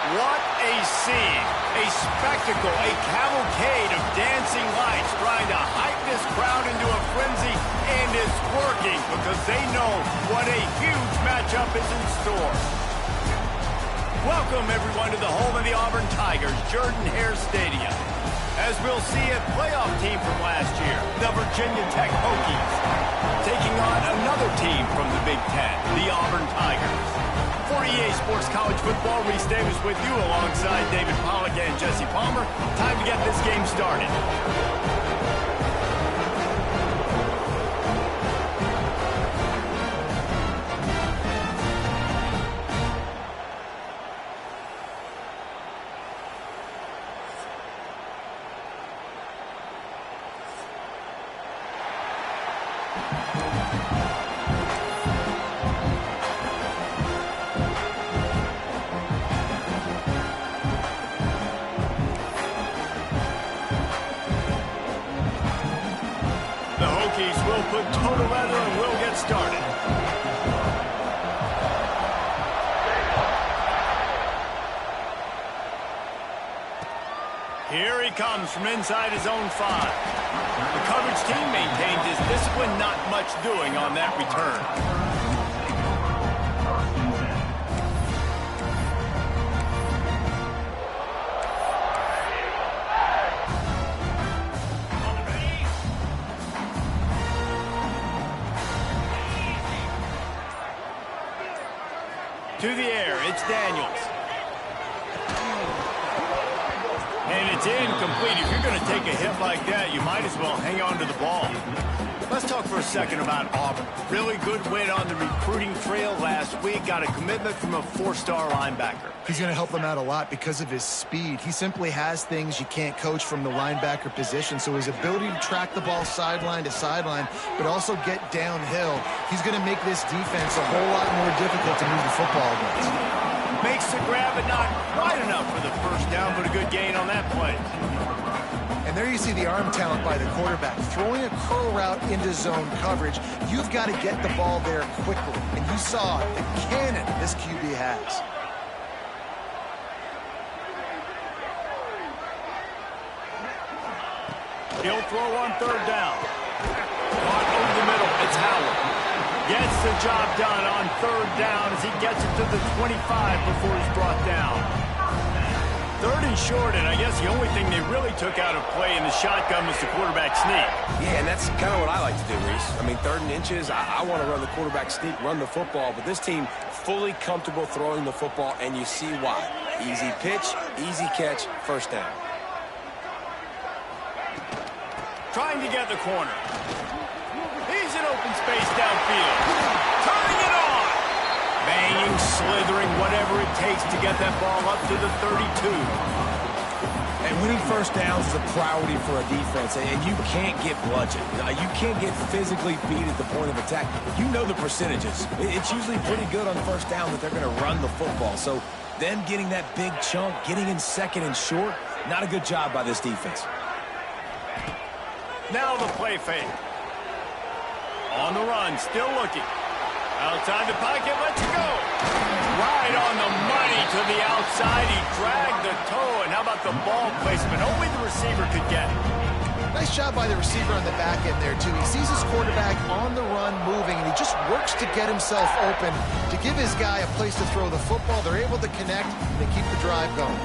What a scene, a spectacle, a cavalcade of dancing lights trying to hype this crowd into a frenzy, and it's working because they know what a huge matchup is in store. Welcome, everyone, to the home of the Auburn Tigers, Jordan-Hare Stadium. As we'll see a playoff team from last year, the Virginia Tech Hokies, taking on another team from the Big Ten, the Auburn Tigers. For EA Sports College Football, Reese Davis with you alongside David Pollack and Jesse Palmer. Time to get this game started. Will put total leather and we'll get started. Here he comes from inside his own 5. The coverage team maintained his discipline, not much doing on that return. To the air, it's Daniels. And it's incomplete. If you're going to take a hit like that, you might as well hang on to the ball. Let's talk for a second about Auburn. Really good win on the recruiting trail last week. Got a commitment from a 4-star linebacker. He's going to help them out a lot because of his speed. He simply has things you can't coach from the linebacker position. So his ability to track the ball sideline to sideline, but also get downhill, he's going to make this defense a whole lot more difficult to move the football against. Makes the grab, but not quite enough for the first down, but a good gain on that play. And there you see the arm talent by the quarterback. Throwing a curl route into zone coverage, you've got to get the ball there quickly. And you saw the cannon this QB has. He'll throw on 3rd down. Caught over the middle. It's Howard. Gets the job done on 3rd down as he gets it to the 25 before he's brought down. 3rd and short, and I guess the only thing they really took out of play in the shotgun was the quarterback sneak. Yeah, and that's kind of what I like to do, Reese. I mean, 3rd and inches, I want to run the quarterback sneak, run the football, but this team fully comfortable throwing the football, and you see why. Easy pitch, easy catch, first down. Trying to get the corner. He's in open space downfield. Turning it on. Banging, slithering, whatever it takes to get that ball up to the 32. And winning first downs is a priority for a defense, and you can't get bludgeoned. You can't get physically beat at the point of attack. You know the percentages. It's usually pretty good on first down that they're going to run the football. So them getting that big chunk, getting in 2nd and short, not a good job by this defense. Now the play fake. On the run, still looking. Outside the pocket, let's go. Right on the money to the outside. He dragged the toe, and how about the ball placement? Only the receiver could get it. Nice job by the receiver on the back end there, too. He sees his quarterback on the run moving, and he just works to get himself open to give his guy a place to throw the football. They're able to connect, and they keep the drive going.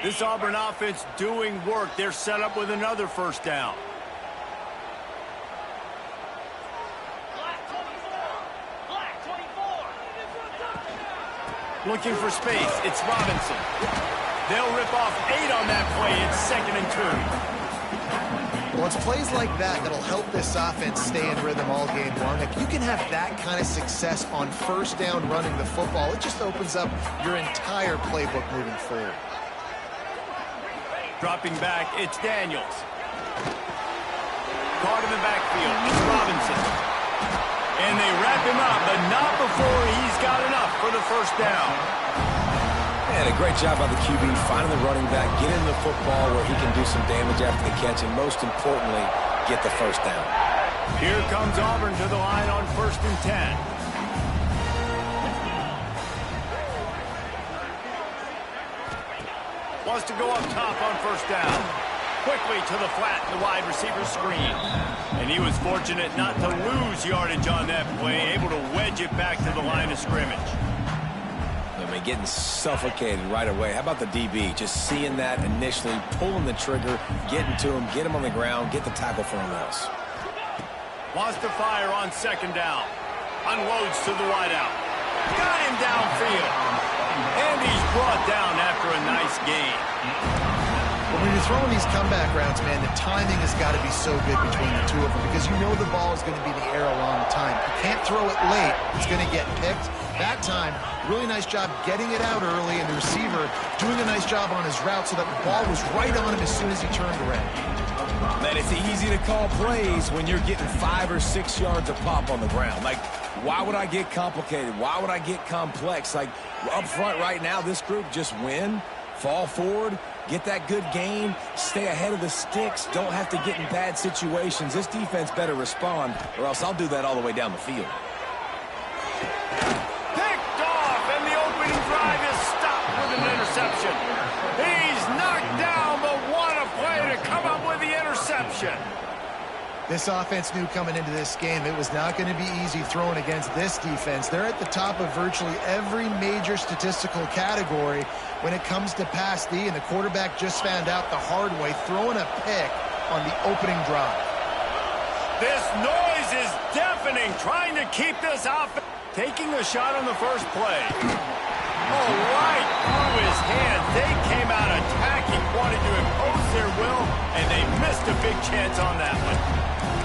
This Auburn offense doing work. They're set up with another first down. Looking for space. It's Robinson. They'll rip off 8 on that play. It's 2nd and 2. Well, it's plays like that that'll help this offense stay in rhythm all game long. If you can have that kind of success on first down running the football, it just opens up your entire playbook moving forward. Dropping back, it's Daniels. Caught in the backfield, it's Robinson. And they wrap him up, but not before he's got enough for the first down. And a great job by the QB finding the running back, getting the football where he can do some damage after the catch, and most importantly, get the first down. Here comes Auburn to the line on 1st and 10. Wants to go up top on first down. Quickly to the flat, the wide receiver screen. And he was fortunate not to lose yardage on that play, able to wedge it back to the line of scrimmage. I mean, getting suffocated right away. How about the DB? Just seeing that initially, pulling the trigger, getting to him, get him on the ground, get the tackle for him else. Wants to fire on 2nd down. Unloads to the wideout. Got him downfield. And he's brought down after a nice gain. Well, when you're throwing these comeback routes, man, the timing has got to be so good between the two of them because you know the ball is going to be in the air a long time. You can't throw it late. It's going to get picked. That time, really nice job getting it out early, and the receiver doing a nice job on his route so that the ball was right on him as soon as he turned around. Man, it's easy to call plays when you're getting 5 or 6 yards of pop on the ground. Like, why would I get complicated? Why would I get complex? Like, up front right now, this group just win, fall forward, get that good gain, stay ahead of the sticks, don't have to get in bad situations. This defense better respond, or else I'll do that all the way down the field. Picked off, and the opening drive is stopped with an interception. He's knocked down, but what a play to come up with the interception. This offense knew coming into this game it was not going to be easy throwing against this defense. They're at the top of virtually every major statistical category when it comes to pass D, and the quarterback just found out the hard way, throwing a pick on the opening drive. This noise is deafening, trying to keep this offense. Taking a shot on the first play. Oh, right through his hands. They came out attacking, wanted to impose their will, and they missed a big chance on that one.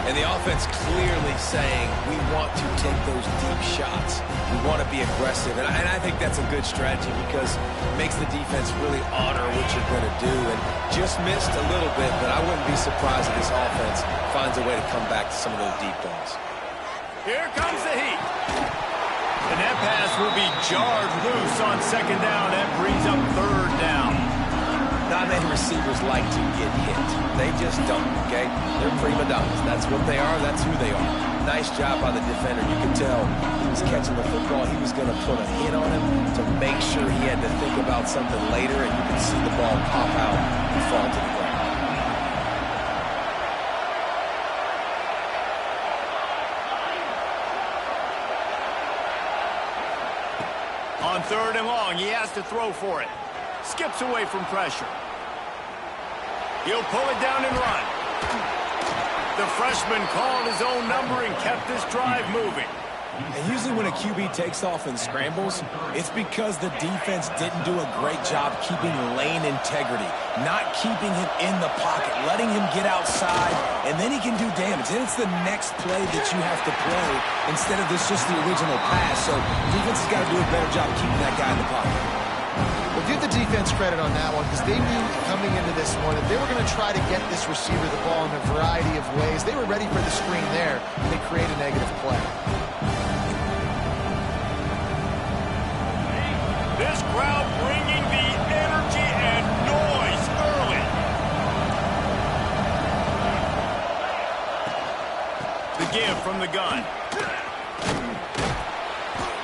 And the offense clearly saying, we want to take those deep shots. We want to be aggressive. And I think that's a good strategy because it makes the defense really honor what you're going to do. And just missed a little bit, but I wouldn't be surprised if this offense finds a way to come back to some of those deep balls. Here comes the heat. And that pass will be jarred loose on 2nd down. That brings up 3rd down. Not many receivers like to get hit. They just don't, okay? They're prima donnas. That's what they are. That's who they are. Nice job by the defender. You could tell he was catching the football. He was going to put a hit on him to make sure he had to think about something later, and you could see the ball pop out and fall to the ground. On On 3rd and long, he has to throw for it. Skips away from pressure. He'll pull it down and run. The freshman called his own number and kept this drive moving. And usually when a QB takes off and scrambles, it's because the defense didn't do a great job keeping lane integrity, not keeping him in the pocket, letting him get outside, and then he can do damage. Then it's the next play that you have to play instead of just the original pass. So defense has got to do a better job keeping that guy in the pocket. Well, give the defense credit on that one because they knew coming into this one that they were going to try to get this receiver the ball in a variety of ways. They were ready for the screen there, and they create a negative play. This crowd bringing the energy and noise early. The give from the gun.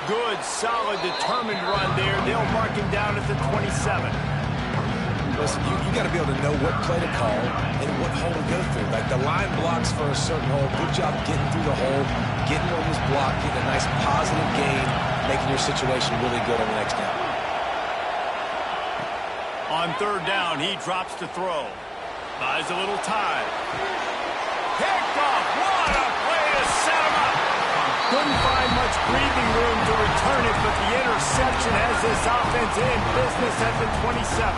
Good, solid, determined run there. They'll mark him down at the 27. Listen, you got to be able to know what play to call and what hole to go through. Like the line blocks for a certain hole. Good job getting through the hole, getting what was blocked, getting a nice positive gain, making your situation really good on the next down. On 3rd down, he drops to throw. Buys a little time. Picked off. What a play to set him up. Couldn't find much breathing room to return it, but the interception has this offense in business at the 27.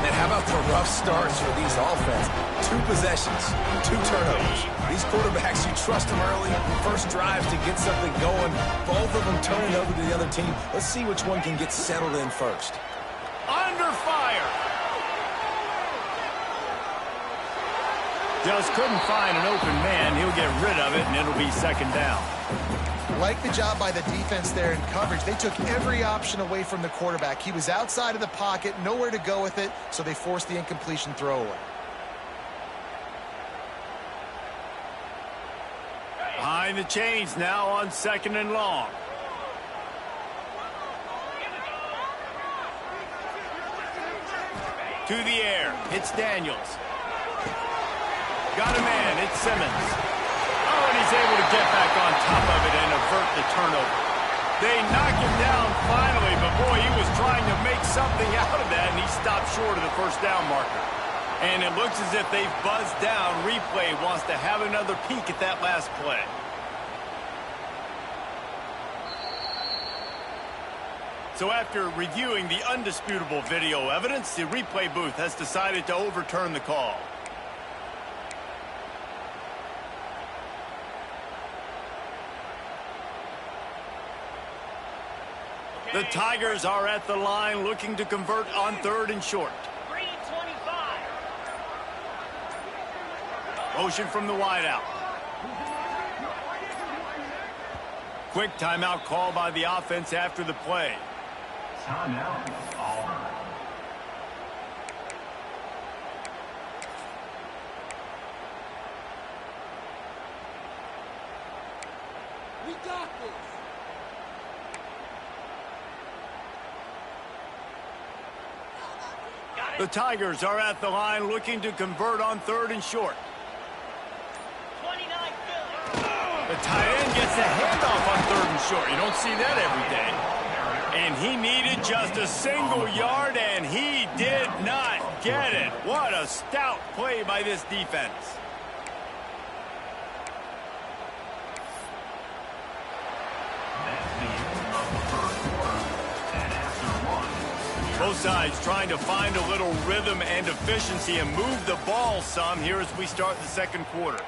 And how about the rough starts for these offense? 2 possessions, 2 turnovers. These quarterbacks, you trust them early, first drives to get something going. Both of them turning over to the other team. Let's see which one can get settled in first. Under fire. Just couldn't find an open man. He'll get rid of it, and it'll be 2nd down. Like the job by the defense there in coverage. They took every option away from the quarterback. He was outside of the pocket, nowhere to go with it, so they forced the incompletion throwaway. Behind the chains now on 2nd and long. To the air. It's Daniels. Got a man. It's Simmons. Oh, and he's able to get back on top of it and avert the turnover. They knock him down finally, but boy, he was trying to make something out of that, and he stopped short of the 1st down marker. And it looks as if they've buzzed down. Replay wants to have another peek at that last play. So after reviewing the undisputable video evidence, the replay booth has decided to overturn the call. The Tigers are at the line looking to convert on 3rd and short. Motion from the wideout. Quick timeout call by the offense after the play. Timeout, Auburn. We got this. The Tigers are at the line looking to convert on 3rd and short. 29 The tight end gets the handoff on 3rd and short. You don't see that every day. And he needed just a single yard, and he did not get it. What a stout play by this defense. Both sides trying to find a little rhythm and efficiency and move the ball some here as we start the 2nd quarter.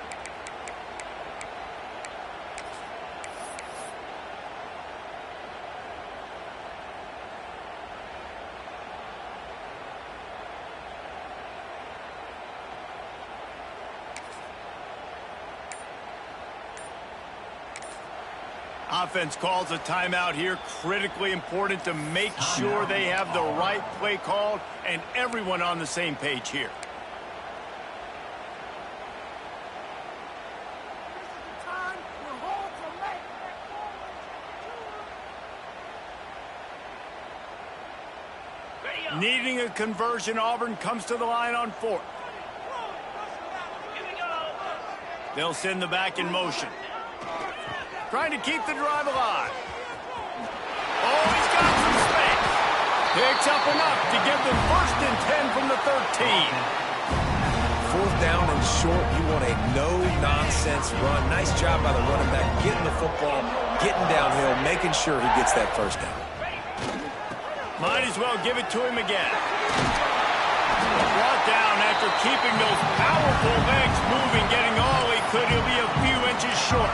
Offense calls a timeout here. Critically important to make sure they have the right play called and everyone on the same page here. Needing a conversion, Auburn comes to the line on 4th. They'll send the back in motion. Trying to keep the drive alive. Oh, he's got some space. Picks up enough to give them 1st and 10 from the 13. 4th down and short. You want a no-nonsense run. Nice job by the running back getting the football, getting downhill, making sure he gets that 1st down. Might as well give it to him again. Brought down after keeping those powerful legs moving, getting all he could. He'll be a few inches short.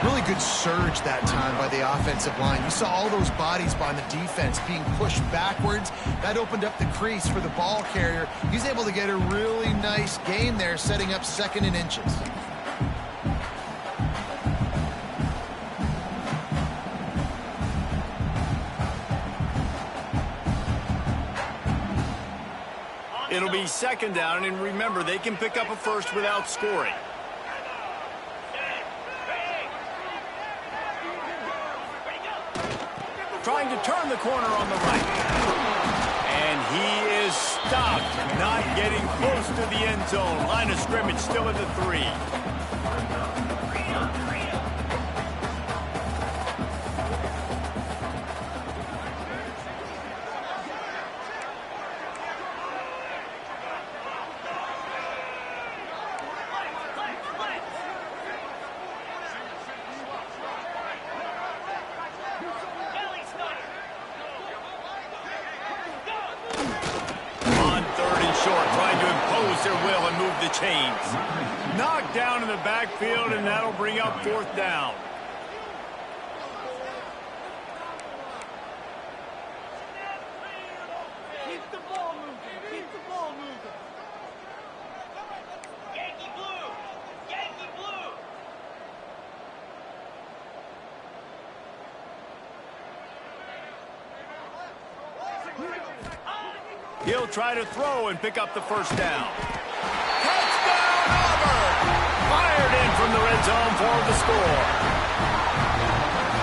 Really good surge that time by the offensive line. You saw all those bodies by the defense being pushed backwards. That opened up the crease for the ball carrier. He's able to get a really nice gain there, setting up 2nd and inches. It'll be 2nd down, and remember, they can pick up a 1st without scoring. Trying to turn the corner on the right. And he is stopped, not getting close to the end zone. Line of scrimmage still at the 3. Their will and move the chains. Knocked down in the backfield, and that'll bring up 4th down. Keep the ball moving. Keep the ball moving. Yankee blue. Yankee blue. He'll try to throw and pick up the 1st down. Touchdown, Auburn! Fired in from the red zone for the score.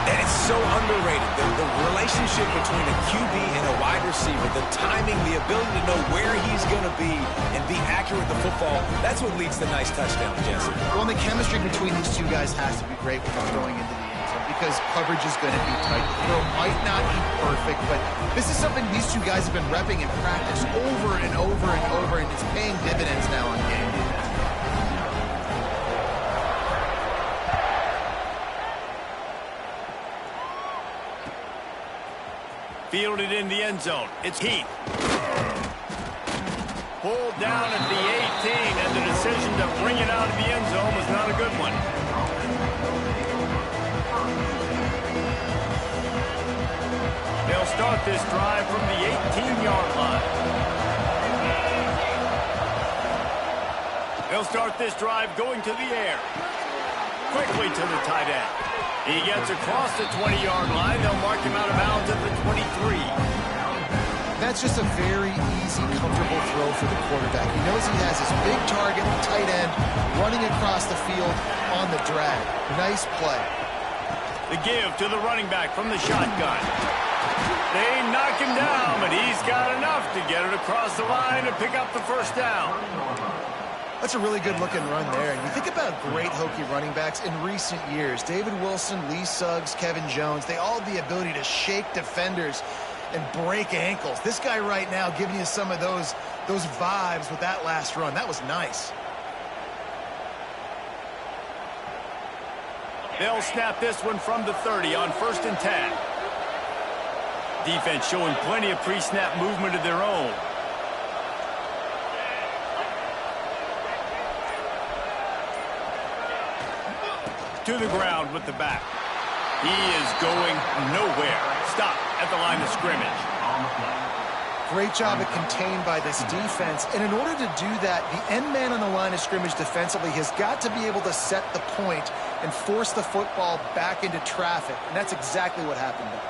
And it's so underrated. The relationship between a QB and a wide receiver, the timing, the ability to know where he's going to be and be accurate with the football, that's what leads to nice touchdowns, Jesse. Well, the chemistry between these two guys has to be great without going into the end zone because coverage is going to be tight. The throw might not be perfect, but this is something these two guys have been repping in practice over and over and over, and it's paying dividends now on game day. Fielded in the end zone. It's Heath. Pulled down at the 18, and the decision to bring it out of the end zone was not a good one. They'll start this drive from the 18-yard line. They'll start this drive going to the air. Quickly to the tight end. He gets across the 20-yard line. They'll mark him out of bounds at the 23. That's just a very easy, comfortable throw for the quarterback. He knows he has his big target, the tight end, running across the field on the drag. Nice play. The give to the running back from the shotgun. They knock him down, but he's got enough to get it across the line and pick up the 1st down. That's a really good-looking run there. And you think about great Hokie running backs in recent years. David Wilson, Lee Suggs, Kevin Jones, they all have the ability to shake defenders and break ankles. This guy right now giving you some of those vibes with that last run. That was nice. They'll snap this one from the 30 on 1st and 10. Defense showing plenty of pre-snap movement of their own. To the ground with the back. He is going nowhere. Stop at the line of scrimmage. Great job at contained by this defense. And in order to do that, the end man on the line of scrimmage defensively has got to be able to set the point and force the football back into traffic. And that's exactly what happened there.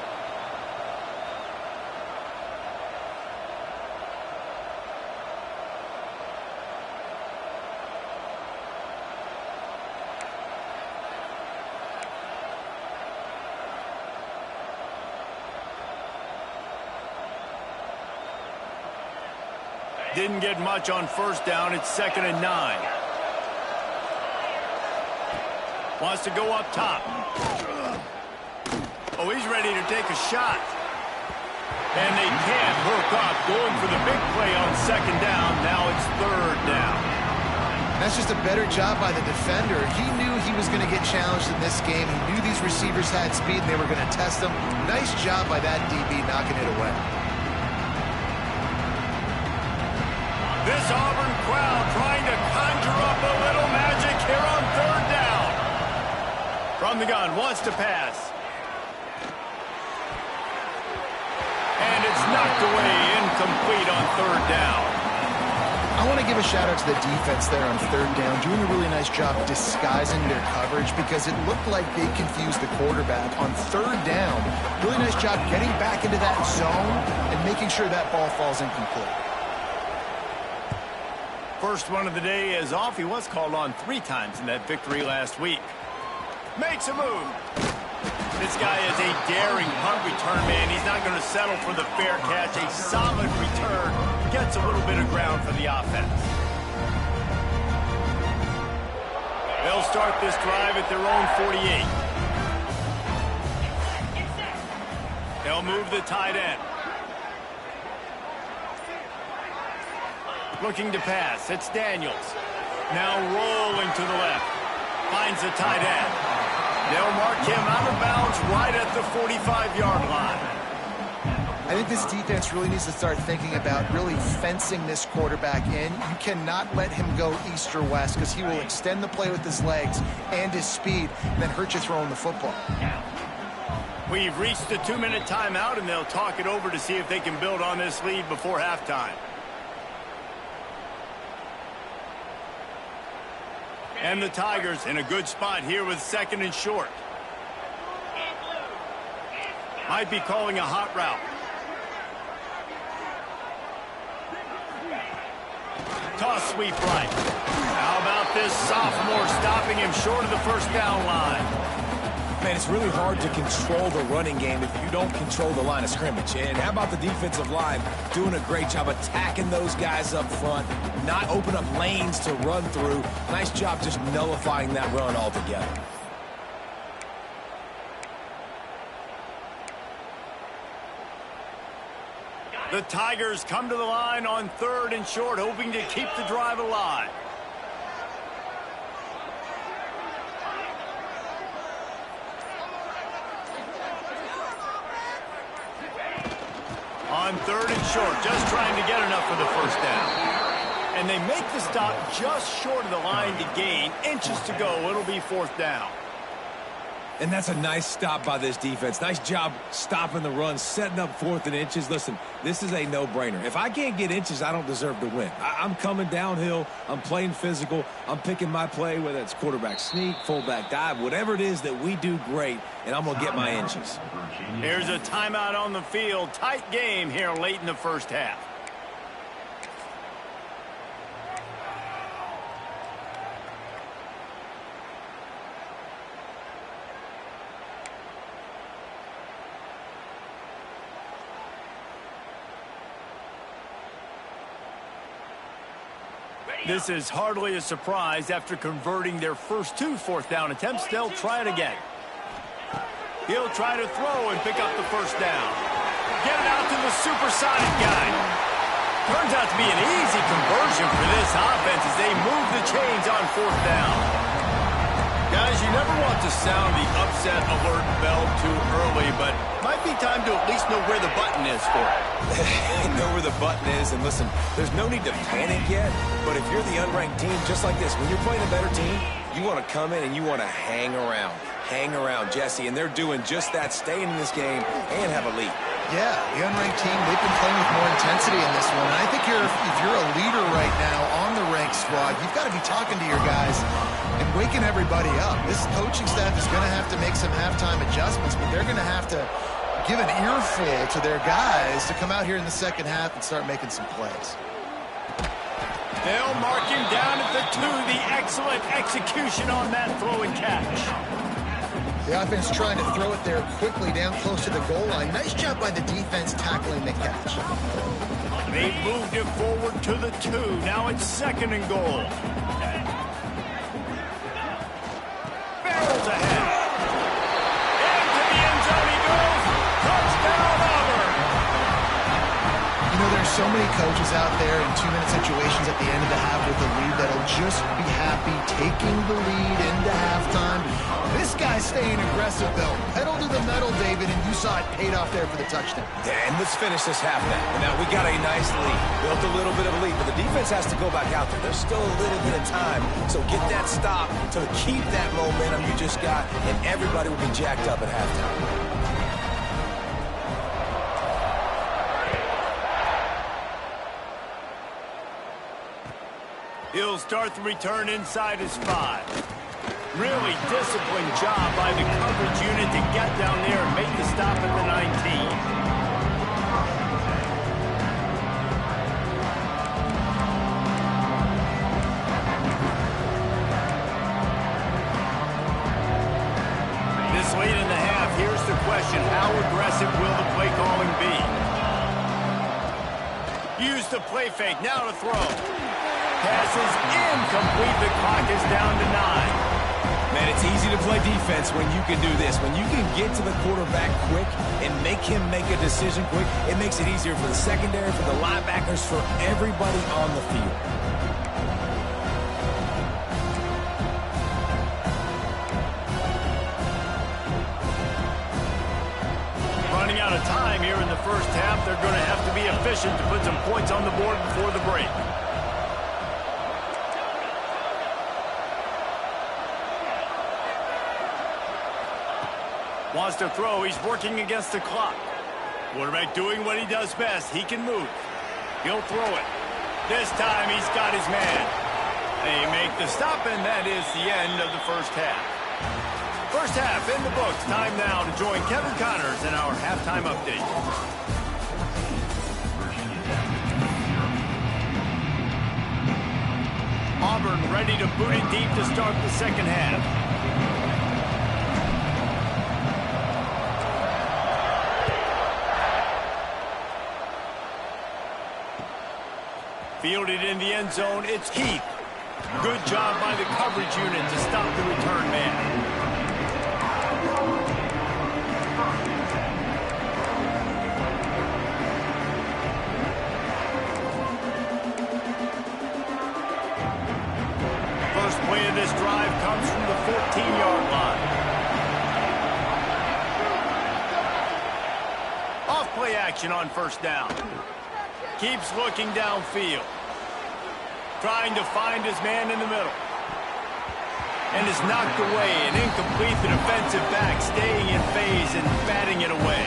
Didn't get much on 1st down. It's 2nd and 9. Wants to go up top. Oh, he's ready to take a shot. And they can't hook up, going for the big play on second down. Now it's third down. That's just a better job by the defender. He knew he was going to get challenged in this game. He knew these receivers had speed and they were going to test him. Nice job by that DB knocking it away. This Auburn crowd trying to conjure up a little magic here on third down. From the gun, wants to pass. And it's knocked away, incomplete on third down. I want to give a shout out to the defense there on third down, doing a really nice job disguising their coverage because it looked like they confused the quarterback on third down. Really nice job getting back into that zone and making sure that ball falls incomplete. First one of the day is off. He was called on 3 times in that victory last week. Makes a move. This guy is a daring punt return man. He's not going to settle for the fair catch. A solid return. Gets a little bit of ground for the offense. They'll start this drive at their own 48. They'll move the tight end. Looking to pass. It's Daniels. Now rolling to the left. Finds the tight end. They'll mark him out of bounds right at the 45-yard line. I think this defense really needs to start thinking about really fencing this quarterback in. You cannot let him go east or west because he will extend the play with his legs and his speed and then hurt you throwing the football. We've reached the 2-minute timeout, and they'll talk it over to see if they can build on this lead before halftime. And the Tigers in a good spot here with second and short. Might be calling a hot route. Toss sweep right. How about this sophomore stopping him short of the first down line? Man, it's really hard to control the running game if you don't control the line of scrimmage. And how about the defensive line doing a great job attacking those guys up front, not open up lanes to run through. Nice job just nullifying that run altogether. The Tigers come to the line on third and short, hoping to keep the drive alive. On third and short, just trying to get enough for the first down. And they make the stop just short of the line to gain. Inches to go. It'll be fourth down. And that's a nice stop by this defense. Nice job stopping the run, setting up 4th and inches. Listen, this is a no-brainer. If I can't get inches, I don't deserve to win. I'm coming downhill. I'm playing physical. I'm picking my play, whether it's quarterback sneak, fullback dive, whatever it is that we do great, and I'm going to get my inches. Here's a timeout on the field. Tight game here late in the first half. This is hardly a surprise. After converting their first 2 fourth-down attempts, they'll try it again. He'll try to throw and pick up the first down. Get it out to the supersonic guy. Turns out to be an easy conversion for this offense as they move the chains on 4th down. Guys, you never want to sound the upset alert bell too early, but might be time to at least know where the button is for it. Know where the button is, and listen, there's no need to panic yet, but if you're the unranked team, just like this, when you're playing a better team, you want to come in and you want to hang around. Hang around, Jesse, and they're doing just that, staying in this game and have a lead. Yeah, the unranked team, they've been playing with more intensity in this one. And I think if you're a leader right now on the ranked squad, you've got to be talking to your guys and waking everybody up. This coaching staff is going to have to make some halftime adjustments, but they're going to have to give an earful to their guys to come out here in the second half and start making some plays. They'll mark him down at the 2. The excellent execution on that throw and catch. The offense trying to throw it there quickly down close to the goal line. Nice job by the defense tackling the catch. They moved it forward to the 2. Now it's 2nd and goal. Barrels ahead. Into the end zone he goes. so many coaches out there in 2-minute situations at the end of the half with a lead that'll just be happy taking the lead into halftime. This guy's staying aggressive, though. Pedal to the metal, David, and you saw it paid off there for the touchdown. Yeah, and let's finish this half now. Now, we got a nice lead. Built a little bit of a lead, but the defense has to go back out there. There's still a little bit of time, so get that stop to keep that momentum you just got, and everybody will be jacked up at halftime. He'll start the return inside his 5. Really disciplined job by the coverage unit to get down there and make the stop at the 19. This late in the half, here's the question: how aggressive will the play calling be? Use the play fake, now to throw. Pass is incomplete. The clock is down to 9. Man, it's easy to play defense when you can do this. When you can get to the quarterback quick and make him make a decision quick, it makes it easier for the secondary, for the linebackers, for everybody on the field. Running out of time here in the first half. They're going to have to be efficient to put some points on the board before the break. Wants to throw. He's working against the clock. Quarterback doing what he does best. He can move. He'll throw it. This time he's got his man. They make the stop, and that is the end of the first half. First half in the books. Time now to join Kevin Connors in our halftime update. Auburn ready to boot it deep to start the second half. Fielded in the end zone, it's Keith. Good job by the coverage unit to stop the return man. First play of this drive comes from the 14-yard line. Off play action on first down. Keeps looking downfield. Trying to find his man in the middle. And is knocked away and incomplete. The defensive back staying in phase and batting it away.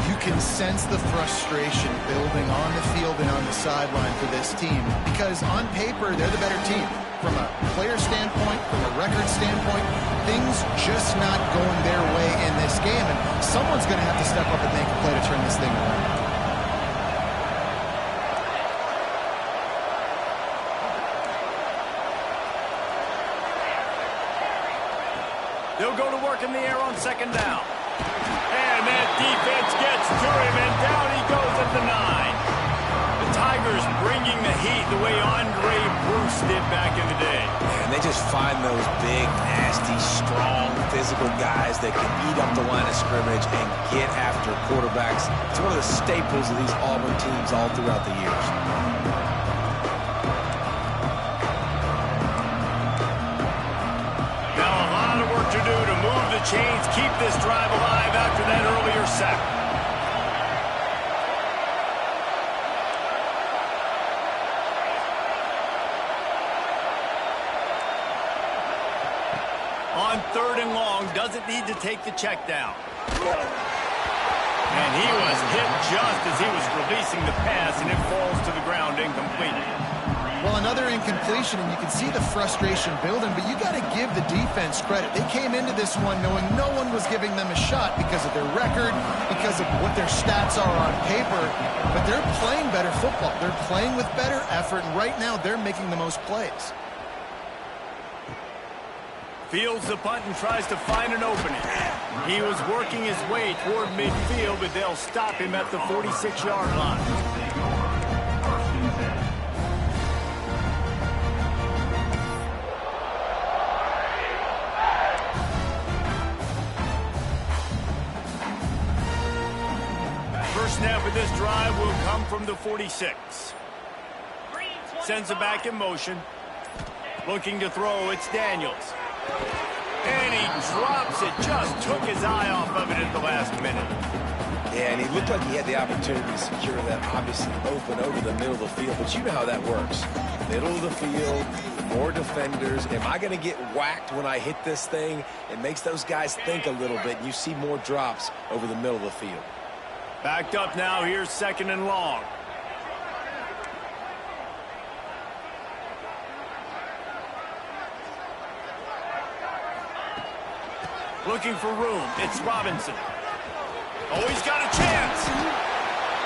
You can sense the frustration building on the field and on the sideline for this team, because on paper, they're the better team. From a player standpoint, from a record standpoint, things just not going their way in this game. And someone's going to have to step up and make a play to turn this thing around. They'll go to work in the air on second down. And that defense gets to him, and down he goes at the 9. The Tigers bringing the heat the way Andre Bruce did back in the day. And they just find those big, nasty, strong, physical guys that can eat up the line of scrimmage and get after quarterbacks. It's one of the staples of these Auburn teams all throughout the years. To do to move the chains, keep this drive alive after that earlier sack. On 3rd and long, doesn't need to take the check down. And he was hit just as he was releasing the pass, and it falls to the ground incomplete. Well, another incompletion, and you can see the frustration building, but you got to give the defense credit. They came into this one knowing no one was giving them a shot because of their record, because of what their stats are on paper, but they're playing better football. They're playing with better effort, and right now they're making the most plays. Fields the punt and tries to find an opening. He was working his way toward midfield, but they'll stop him at the 46-yard line. First snap of this drive will come from the 46. Sends it back in motion. Looking to throw, it's Daniels. And he drops it. Just took his eye off of it at the last minute. Yeah, and he looked like he had the opportunity to secure that, obviously open over the middle of the field. But you know how that works. Middle of the field, more defenders. Am I going to get whacked when I hit this thing? It makes those guys think a little bit. And you see more drops over the middle of the field. Backed up now. Here's 2nd and long. Looking for room. It's Robinson. Oh, he's got a chance.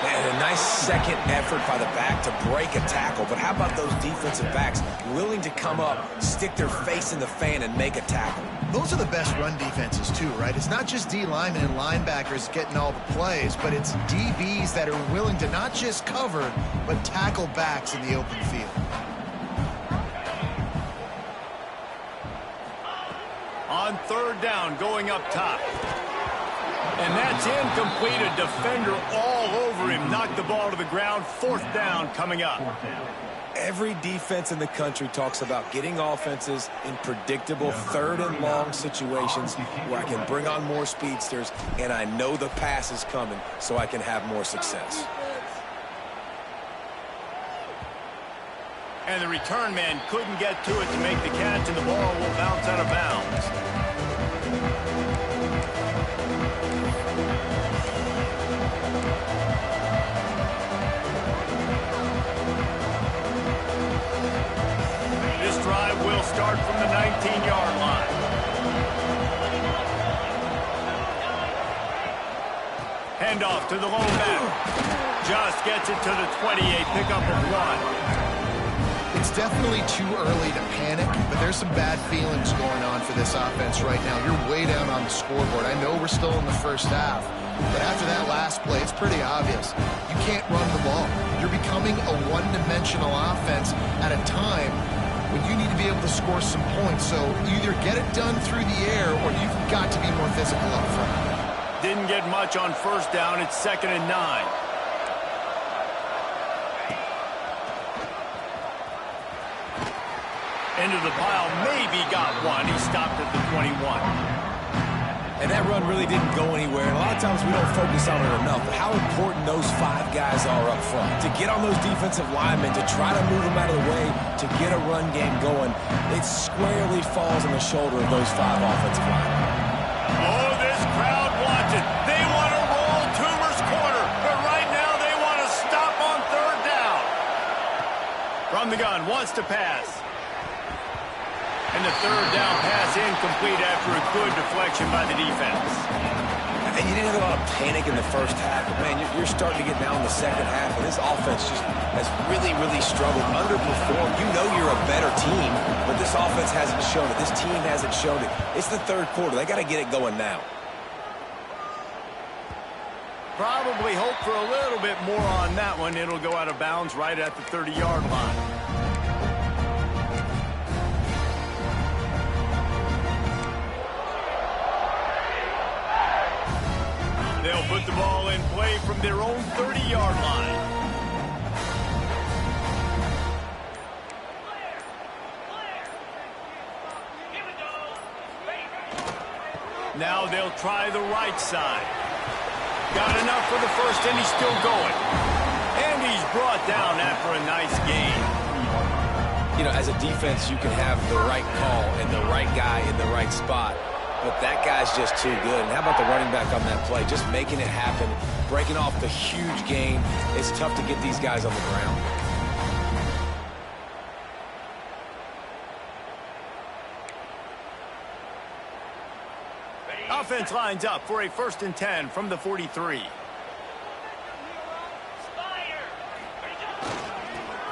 Man, a nice second effort by the back to break a tackle. But how about those defensive backs willing to come up, stick their face in the fan, and make a tackle? Those are the best run defenses, too, right? It's not just D linemen and linebackers getting all the plays, but it's DBs that are willing to not just cover, but tackle backs in the open field. On 3rd down, going up top. And that's incomplete. A defender all over him. Knocked the ball to the ground. 4th down coming up. Every defense in the country talks about getting offenses in predictable 3rd and long situations where I can bring on more speedsters and I know the pass is coming so I can have more success. And the return man couldn't get to it to make the catch, and the ball will bounce out of bounds. This drive will start from the 19-yard line. Handoff to the lone back. Just gets it to the 28, pickup of 1. It's definitely too early to panic, but there's some bad feelings going on for this offense right now. You're way down on the scoreboard. I know we're still in the first half, but after that last play, it's pretty obvious. You can't run the ball. You're becoming a one-dimensional offense at a time when you need to be able to score some points. So either get it done through the air or you've got to be more physical up front. Didn't get much on 1st down. It's 2nd and 9. Into the pile, maybe got one. He stopped at the 21. And that run really didn't go anywhere. And a lot of times we don't focus on it enough. But how important those 5 guys are up front. To get on those defensive linemen, to try to move them out of the way, to get a run game going, it squarely falls on the shoulder of those 5 offensive linemen. Oh, this crowd wants it. They want to roll Toomer's corner. But right now they want to stop on 3rd down. From the gun, wants to pass. And the 3rd down pass incomplete after a good deflection by the defense. And you didn't have a lot of panic in the first half, but man, you're starting to get down in the second half, and this offense just has really, really struggled, underperformed. You know you're a better team, but this offense hasn't shown it. This team hasn't shown it. It's the 3rd quarter. They got to get it going now. Probably hope for a little bit more on that one. It'll go out of bounds right at the 30-yard line. They'll put the ball in play from their own 30-yard line. Now they'll try the right side. Got enough for the first, and he's still going. And he's brought down after a nice gain. You know, as a defense, you can have the right call and the right guy in the right spot. But that guy's just too good. And how about the running back on that play? Just making it happen, breaking off the huge gain. It's tough to get these guys on the ground. Offense lines up for a 1st and 10 from the 43.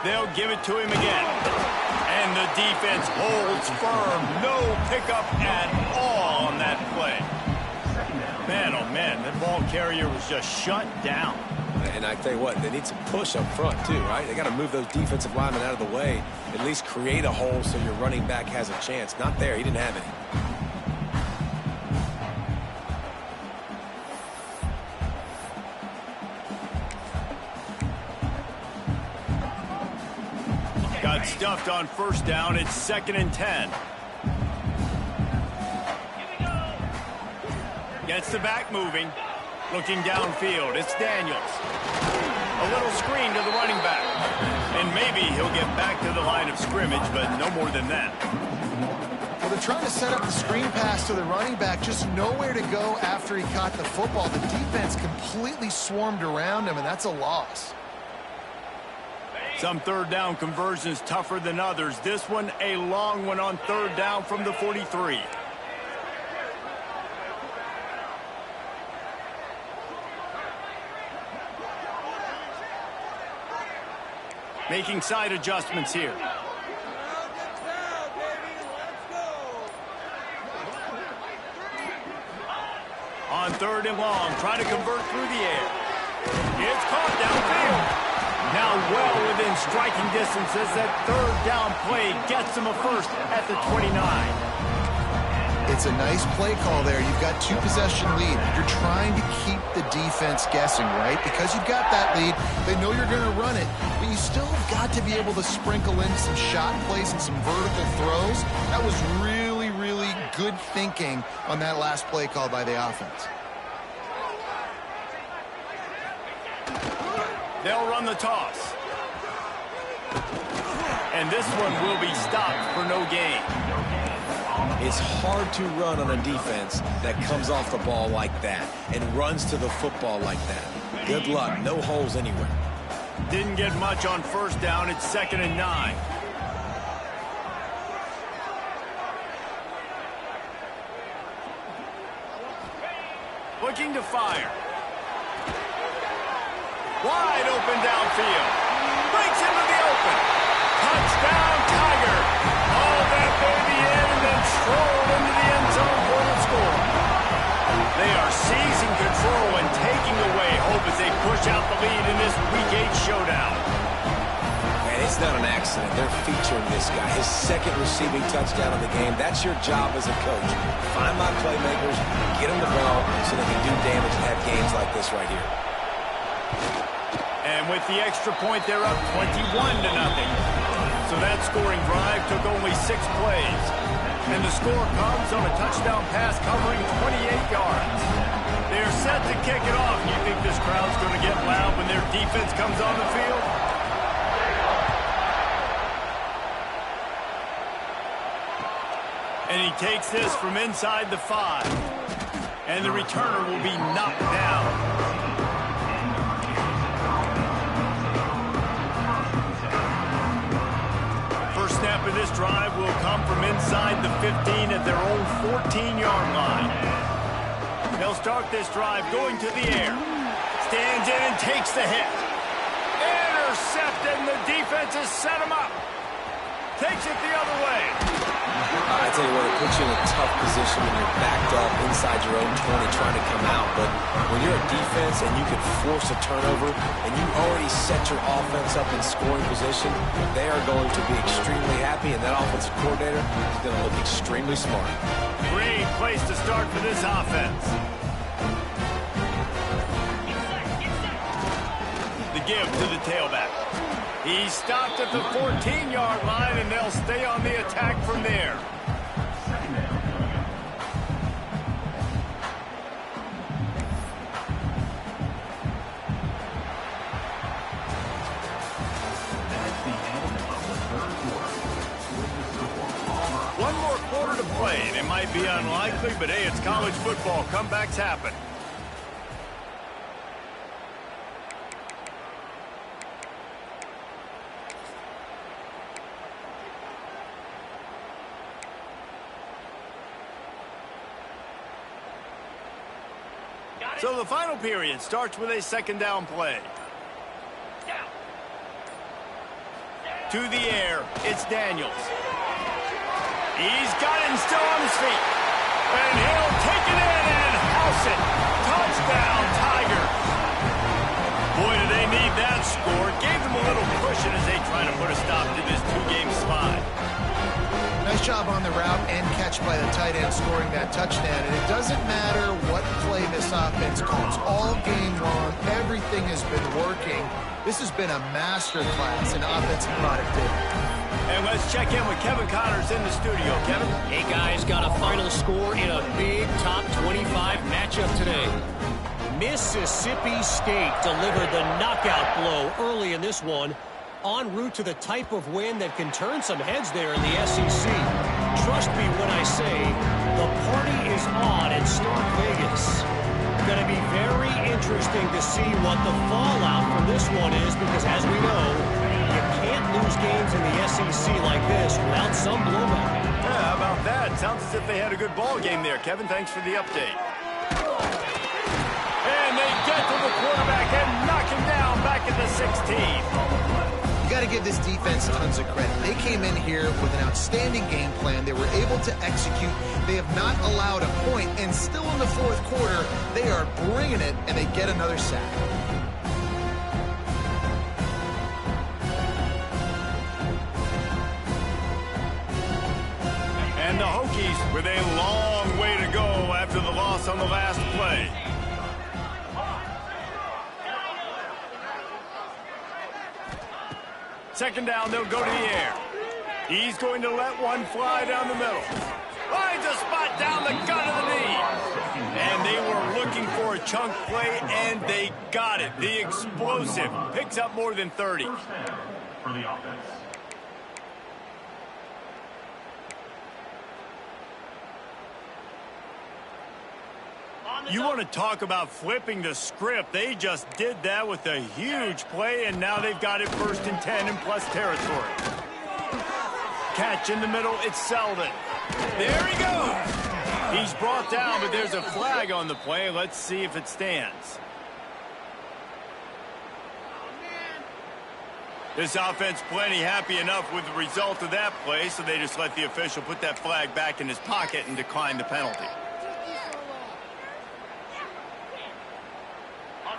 They'll give it to him again. And the defense holds firm. No pickup at all on that play. Man, oh man, that ball carrier was just shut down. And I tell you what, they need some push up front too, right? They got to move those defensive linemen out of the way. At least create a hole so your running back has a chance. Not there. He didn't have any. Gets stuffed on first down. It's 2nd and 10. Gets the back moving. Looking downfield. It's Daniels. A little screen to the running back. And maybe he'll get back to the line of scrimmage, but no more than that. Well, they're trying to set up the screen pass to the running back, just nowhere to go after he caught the football. The defense completely swarmed around him, and that's a loss. Some third down conversions tougher than others. This one, a long one on third down from the 43. Making side adjustments here. On third and long, trying to convert through the air. It's caught downfield. Now well within striking distance as that third down play gets him a first at the 29. It's a nice play call there. You've got 2-possession lead. You're trying to keep the defense guessing, right? Because you've got that lead, they know you're going to run it, but you still have got to be able to sprinkle in some shot plays and some vertical throws. That was really, really good thinking on that last play call by the offense. They'll run the toss. And this one will be stopped for no gain. It's hard to run on a defense that comes off the ball like that and runs to the football like that. Good luck. No holes anywhere. Didn't get much on first down. It's 2nd and 9. Looking to fire. Wide open downfield. Breaks into the open. Touchdown, Tiger. All that baby in and then stroll into the end zone for the score. They are seizing control and taking away hope as they push out the lead in this Week 8 showdown. And it's not an accident. They're featuring this guy. His 2nd receiving touchdown of the game. That's your job as a coach. Find my playmakers, get them the ball so they can do damage and have games like this right here. And with the extra point, they're up 21-0. So that scoring drive took only 6 plays. And the score comes on a touchdown pass covering 28 yards. They're set to kick it off. You think this crowd's going to get loud when their defense comes on the field? And he takes this from inside the 5. And the returner will be knocked down. First snap of this drive will come from inside the 15 at their own 14-yard line. They'll start this drive going to the air. Stands in and takes the hit. Intercepted, and the defense has set him up. Takes it the other way. I tell you what, it puts you in a tough position when you're backed up inside your own 20 trying to come out. But when you're a defense and you can force a turnover and you already set your offense up in scoring position, they are going to be extremely happy, and that offensive coordinator is going to look extremely smart. Great place to start for this offense. The give to the tailback. He stopped at the 14-yard line, and they'll stay on the attack from there. One more quarter to play, and it might be unlikely, but hey, it's college football. Comebacks happen. So the final period starts with a 2nd down play. To the air, it's Daniels. He's got it and still on his feet. And he'll take it in and house it. Touchdown, Tigers. Boy, do they need that score. Gave them a little cushion as they try to put a stop to this 2-game slide. Nice job on the route and catch by the tight end scoring that touchdown. And it doesn't matter what play play this offense calls all game long. Everything has been working. This has been a masterclass in offensive productivity. And let's check in with Kevin Connors in the studio. Kevin? Hey, guys, got a final score in a big top 25 matchup today. Mississippi State delivered the knockout blow early in this one, en route to the type of win that can turn some heads there in the SEC. Trust me when I say the party is on in Stark Vegas. Going to be very interesting to see what the fallout from this one is, because as we know, you can't lose games in the SEC like this without some blowback. Yeah, how about that? Sounds as if they had a good ball game there, Kevin. Thanks for the update. And they get to the quarterback and knock him down back at the 16. You got to give this defense tons of credit. They came in here with an outstanding game plan. They were able to execute. They have not allowed a point, and still in the fourth quarter, they are bringing it, and they get another sack. And the Hokies with a long way to go after the loss on the last play. Second down, they'll go to the air. He's going to let one fly down the middle. Finds a spot down the gut of the knee. And they were looking for a chunk play, and they got it. The explosive picks up more than 30. For the offense. You want to talk about flipping the script. They just did that with a huge play, and now they've got it 1st and 10 in plus territory. Catch in the middle, it's Selden. There he goes. He's brought down, but there's a flag on the play. Let's see if it stands. This offense plenty happy enough with the result of that play, so they just let the official put that flag back in his pocket and decline the penalty.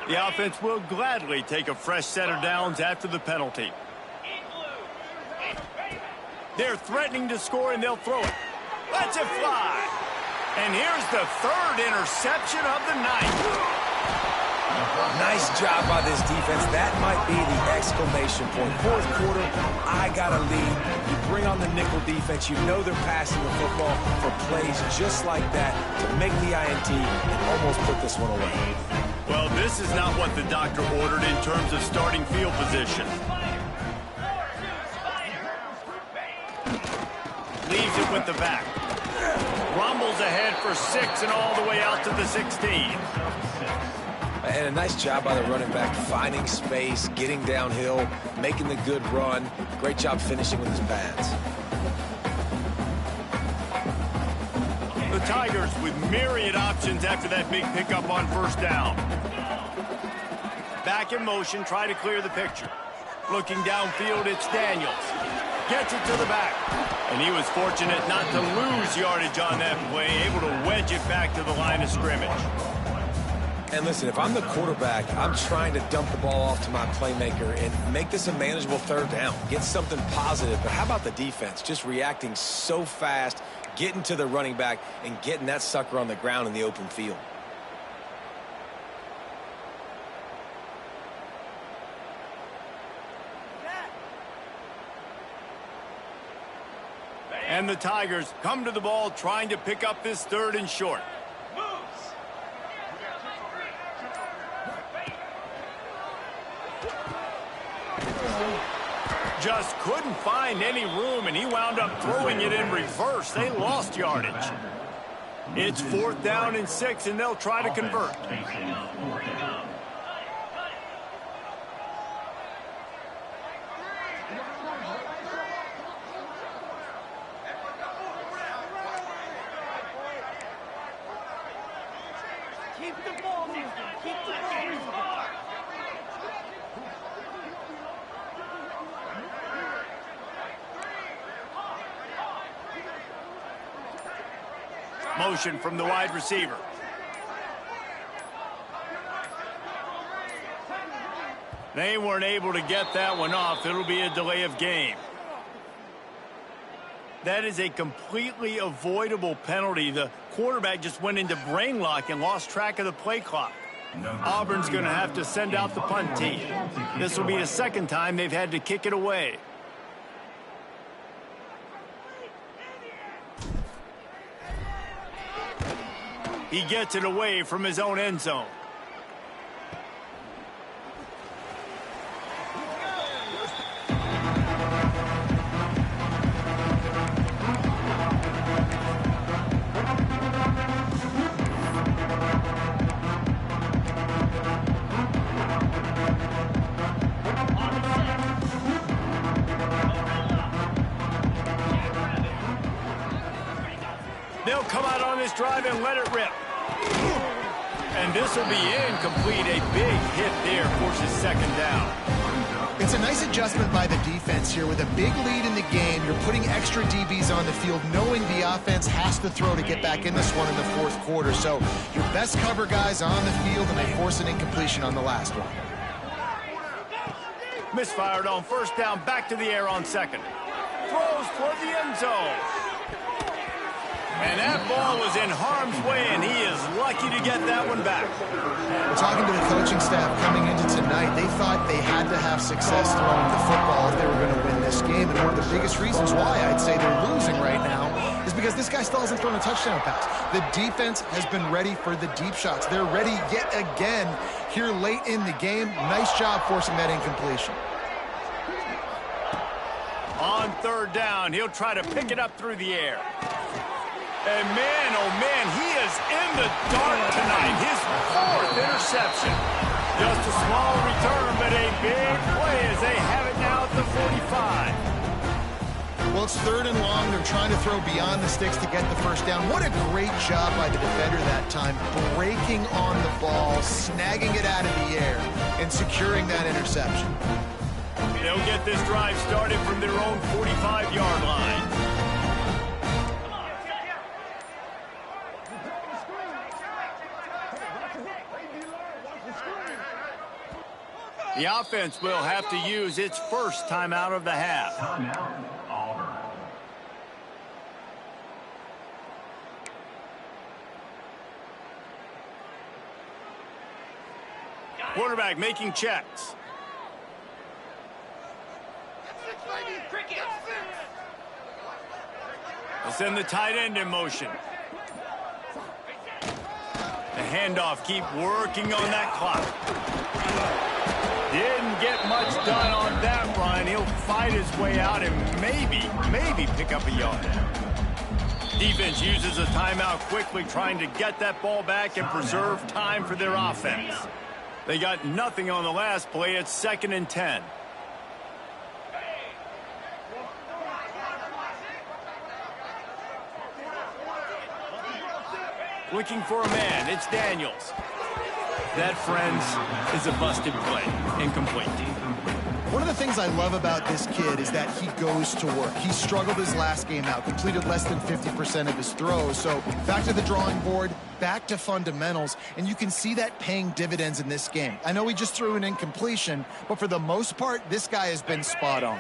The offense will gladly take a fresh set of downs after the penalty. They're threatening to score, and they'll throw it. Let's it fly. And here's the 3rd interception of the night. Nice job by this defense. That might be the exclamation point. Fourth quarter, I got a lead. You bring on the nickel defense. You know they're passing the football for plays just like that to make the INT and almost put this one away. Well, this is not what the doctor ordered in terms of starting field position. Leaves it with the back. Rumbles ahead for 6 and all the way out to the 16. And a nice job by the running back, finding space, getting downhill, making the good run. Great job finishing with his pads. The Tigers with myriad options after that big pickup on 1st down. Back in motion, try to clear the picture. Looking downfield, it's Daniels. Gets it to the back. And he was fortunate not to lose yardage on that play, able to wedge it back to the line of scrimmage. And listen, if I'm the quarterback, I'm trying to dump the ball off to my playmaker and make this a manageable 3rd down. Get something positive. But how about the defense? Just reacting so fast, getting to the running back, and getting that sucker on the ground in the open field. And the Tigers come to the ball trying to pick up this 3rd and short. Just couldn't find any room, and he wound up throwing it in reverse. They lost yardage. It's 4th down and 6, and they'll try to convert. Keep the ball moving. Keep the ball moving. Motion from the wide receiver. They weren't able to get that one off. It'll be a delay of game. That is a completely avoidable penalty. The quarterback just went into brain lock and lost track of the play clock. Auburn's going to have to send out the punt team. This will be the second time they've had to kick it away. He gets it away from his own end zone. They'll come out on this drive and let it rip. And this will be incomplete. A big hit there forces second down. It's a nice adjustment by the defense here. With a big lead in the game, you're putting extra DBs on the field, knowing the offense has to throw to get back in this one in the fourth quarter. So your best cover guys on the field, and they force an incompletion on the last one. Misfired on first down, back to the air on second. Throws toward the end zone. And that ball was in harm's way, and he is lucky to get that one back. We're talking to the coaching staff coming into tonight. They thought they had to have success throwing the football if they were going to win this game. And one of the biggest reasons why I'd say they're losing right now is because this guy still hasn't thrown a touchdown pass. The defense has been ready for the deep shots. They're ready yet again here late in the game. Nice job forcing that incompletion. On third down, he'll try to pick it up through the air. And man, oh man, he is in the dark tonight. His fourth interception. Just a small return, but a big play as they have it now at the 45. Well, it's third and long. They're trying to throw beyond the sticks to get the first down. What a great job by the defender that time, breaking on the ball, snagging it out of the air, and securing that interception. They'll get this drive started from their own 45-yard line. The offense will have to use its first timeout of the half. Timeout, Auburn. Quarterback making checks. They'll send the tight end in motion. The handoff, keep working on that clock. Didn't get much done on that run. He'll fight his way out and maybe pick up a yard. Defense uses a timeout quickly, trying to get that ball back and preserve time for their offense. They got nothing on the last play. It's 2nd and 10. Looking for a man. It's Daniels. That, friends, is a busted play. Incomplete. One of the things I love about this kid is that he goes to work. He struggled his last game out, completed less than 50% of his throws. So back to the drawing board, back to fundamentals, and you can see that paying dividends in this game. I know he just threw an incompletion, but for the most part, this guy has been spot on.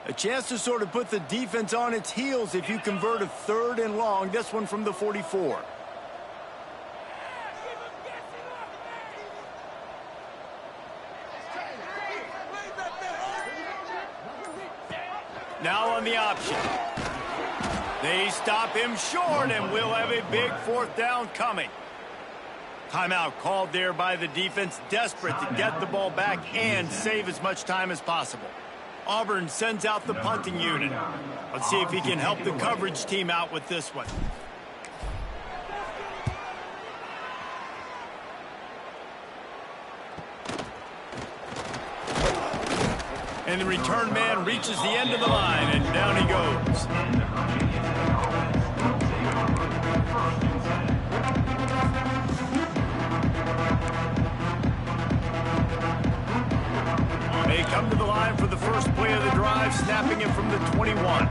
A chance to sort of put the defense on its heels if you convert a 3rd and long, this one from the 44. Now on the option. They stop him short, and we'll have a big 4th down coming. Timeout called there by the defense, desperate to get the ball back and save as much time as possible. Auburn sends out the punting unit. Let's see if he can help the coverage team out with this one. And the return man reaches the end of the line, and down he goes. They come to the line for the first play of the drive, snapping it from the 21.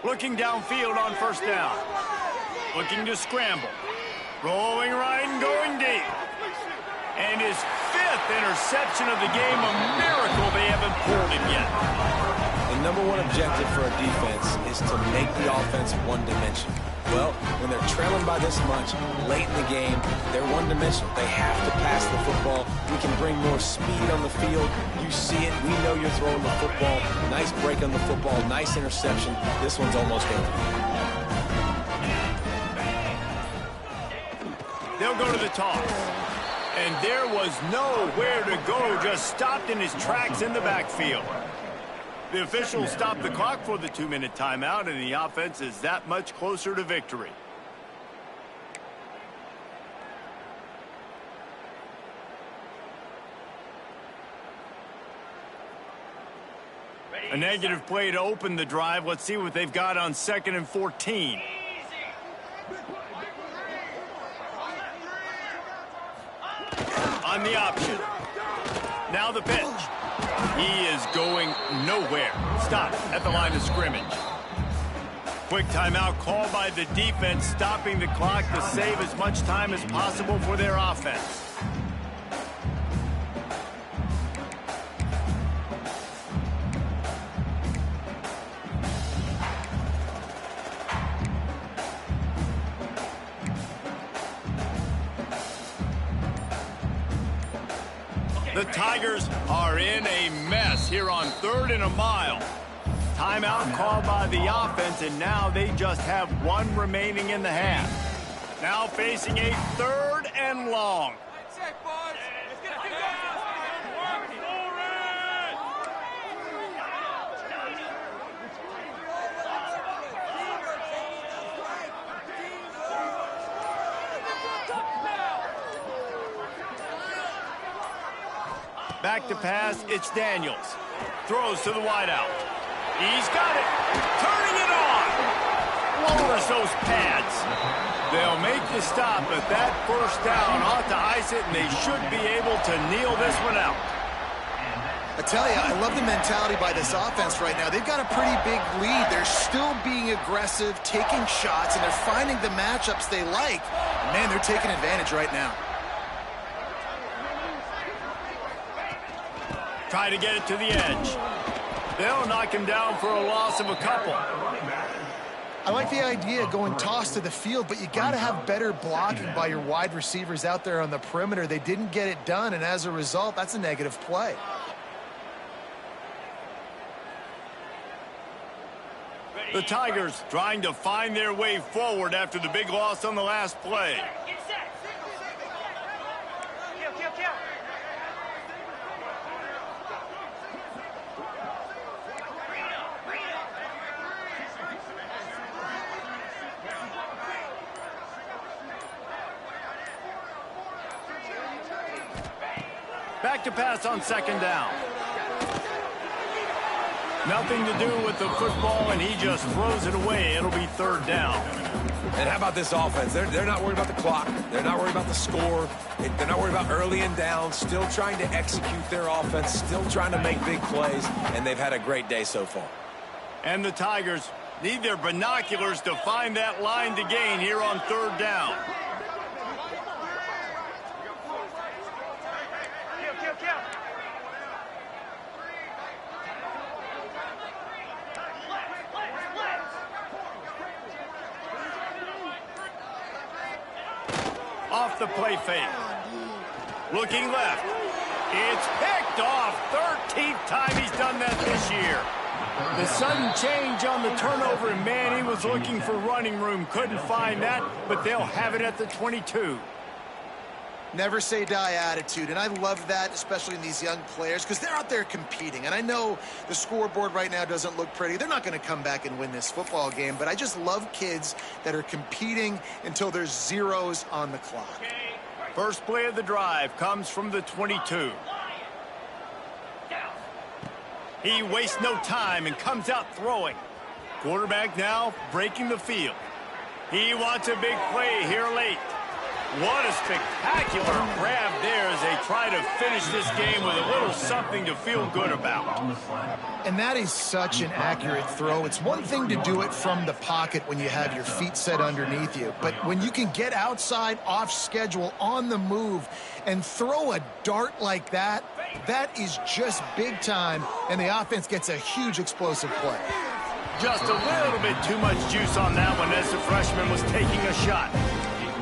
Looking downfield on first down. Looking to scramble. Rolling right and going deep. And his 5th interception of the game. A miracle they haven't pulled him yet. The number one objective for a defense is to make the offense one-dimensional. Well, when they're trailing by this much, late in the game, they're one-dimensional. They have to pass the football. We can bring more speed on the field. You see it. We know you're throwing the football. Nice break on the football. Nice interception. This one's almost empty. They'll go to the toss. And there was nowhere to go. Just stopped in his tracks in the backfield. The officials stopped the clock for the 2-minute timeout, and the offense is that much closer to victory. A negative play to open the drive. Let's see what they've got on 2nd and 14. On the option. Now the pitch. He is going nowhere. Stop at the line of scrimmage. Quick timeout called by the defense, stopping the clock to save as much time as possible for their offense. The Tigers are in a mess here on 3rd and a mile. Timeout called by the offense, and now they just have one remaining in the half. Now facing a 3rd and long. Back to pass, it's Daniels. Throws to the wideout. He's got it. Turning it on. Lowers those pads. They'll make the stop, but that first down ought to ice it, and they should be able to kneel this one out. I tell you, I love the mentality by this offense right now. They've got a pretty big lead. They're still being aggressive, taking shots, and they're finding the matchups they like. Man, they're taking advantage right now. Try to get it to the edge. They'll knock him down for a loss of a couple. I like the idea of going toss to the field, but you got to have better blocking by your wide receivers out there on the perimeter. They didn't get it done, and as a result, that's a negative play. The Tigers trying to find their way forward after the big loss on the last play. Back to pass on 2nd down. Nothing to do with the football, and he just throws it away. It'll be 3rd down. And how about this offense? They're not worried about the clock. They're not worried about the score. They're not worried about early and down. Still trying to execute their offense. Still trying to make big plays. And they've had a great day so far. And the Tigers need their binoculars to find that line to gain here on 3rd down. Off the play fake. Looking left. It's picked off. 13th time he's done that this year. The sudden change on the turnover, and man, he was looking for running room. Couldn't find that, but they'll have it at the 22. Never say die attitude, and I love that, especially in these young players, because they're out there competing. And I know the scoreboard right now doesn't look pretty. They're not going to come back and win this football game, but I just love kids that are competing until there's zeros on the clock. First play of the drive comes from the 22. He wastes no time and comes out throwing. Quarterback now breaking the field. He wants a big play here late. What a spectacular grab there as they try to finish this game with a little something to feel good about. And that is such an accurate throw. It's one thing to do it from the pocket when you have your feet set underneath you, but when you can get outside, off schedule, on the move, and throw a dart like that, that is just big time, and the offense gets a huge explosive play. Just a little bit too much juice on that one as the freshman was taking a shot.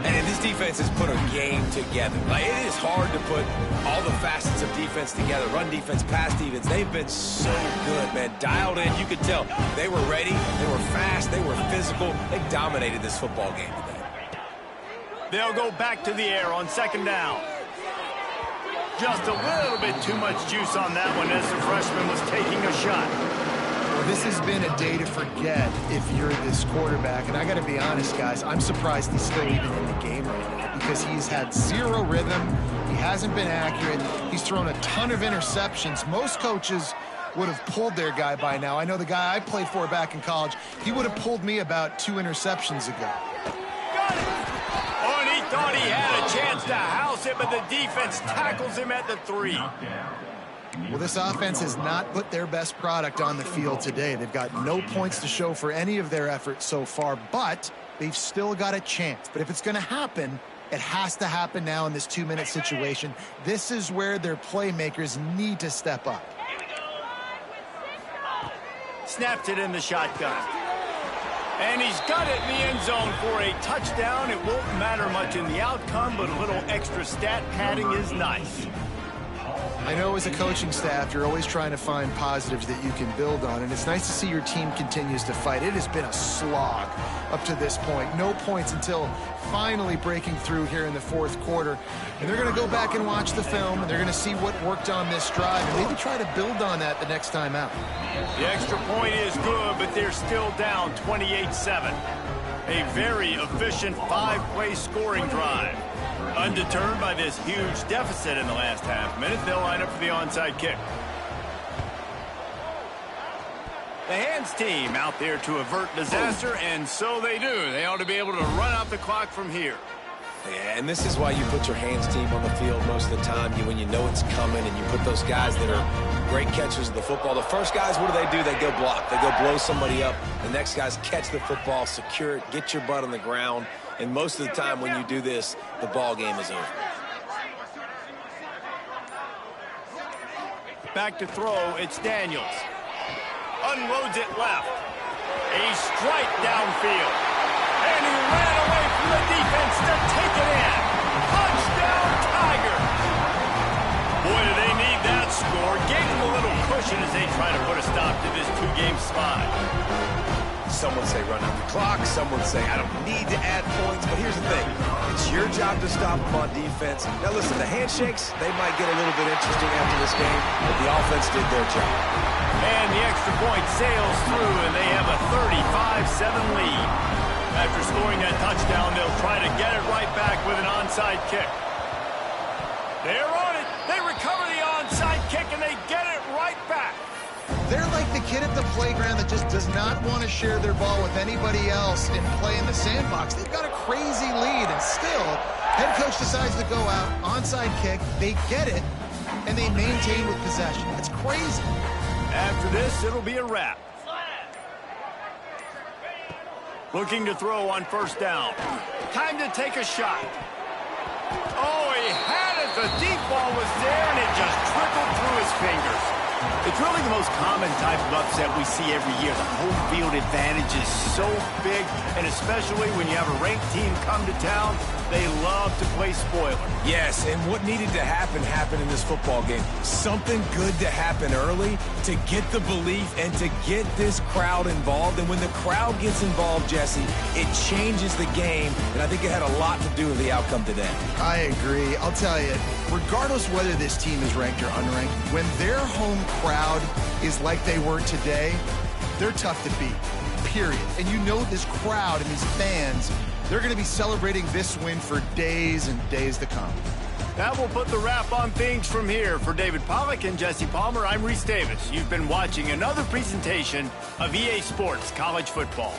And this defense has put a game together. Like, it is hard to put all the facets of defense together. Run defense, pass defense. They've been so good, man. Dialed in. You could tell they were ready. They were fast. They were physical. They dominated this football game today. They'll go back to the air on second down. Just a little bit too much juice on that one as the freshman was taking a shot. Well, this has been a day to forget if you're this quarterback. And I got to be honest, guys, I'm surprised he's still even in the game right now because he's had zero rhythm. He hasn't been accurate. He's thrown a ton of interceptions. Most coaches would have pulled their guy by now. I know the guy I played for back in college, he would have pulled me about 2 interceptions ago. Got it! Oh, and he thought he had a chance to house it, but the defense tackles him at the 3. Well, this offense has not put their best product on the field today. They've got no points to show for any of their efforts so far, but they've still got a chance. But if it's going to happen, it has to happen now in this 2-minute situation. This is where their playmakers need to step up. Snapped it in the shotgun. And he's got it in the end zone for a touchdown. It won't matter much in the outcome, but a little extra stat padding is nice. I know as a coaching staff, you're always trying to find positives that you can build on, and it's nice to see your team continues to fight. It has been a slog up to this point. No points until finally breaking through here in the 4th quarter. And they're going to go back and watch the film, and they're going to see what worked on this drive and maybe try to build on that the next time out. The extra point is good, but they're still down 28-7. A very efficient 5-play scoring drive. Undeterred by this huge deficit in the last half minute, they'll line up for the onside kick. The hands team out there to avert disaster, and so they do. They ought to be able to run out the clock from here. Yeah, and this is why you put your hands team on the field most of the time. When you know it's coming, and you put those guys that are great catchers of the football. The first guys, what do? They go block. They go blow somebody up. The next guys catch the football, secure it, get your butt on the ground. And most of the time when you do this, the ball game is over. Back to throw, it's Daniels. Unloads it left. A strike downfield. And he ran away from the defense to take it in. Touchdown, Tigers. Boy, do they need that score. Gaining a little cushion as they try to put a stop to this 2-game slide. Some would say run out the clock. Some would say I don't need to add points. But here's the thing. It's your job to stop them on defense. Now, listen, the handshakes, they might get a little bit interesting after this game, but the offense did their job. And the extra point sails through, and they have a 35-7 lead. After scoring that touchdown, they'll try to get it right back with an onside kick. They're on it. They recover the onside kick, and they get it right back. They're like the kid at the playground that just does not want to share their ball with anybody else and play in the sandbox. They've got a crazy lead, and still, head coach decides to go out, onside kick, they get it, and they maintain with possession. That's crazy. After this, it'll be a wrap. Looking to throw on first down. Time to take a shot. Oh, he had it. The deep ball was there, and it just trickled through his fingers. It's really the most common type of upset we see every year. The home field advantage is so big, and especially when you have a ranked team come to town, they love to play spoiler. Yes, and what needed to happen happened in this football game. Something good to happen early to get the belief and to get this crowd involved. And when the crowd gets involved, Jesse, it changes the game, and I think it had a lot to do with the outcome today. I agree. I'll tell you, regardless whether this team is ranked or unranked, when their home crowd is like they were today, they're tough to beat, period. And you know this crowd and these fans, they're going to be celebrating this win for days and days to come. That will put the wrap on things from here. For David Pollack and Jesse Palmer, I'm Reese Davis. You've been watching another presentation of EA Sports College Football.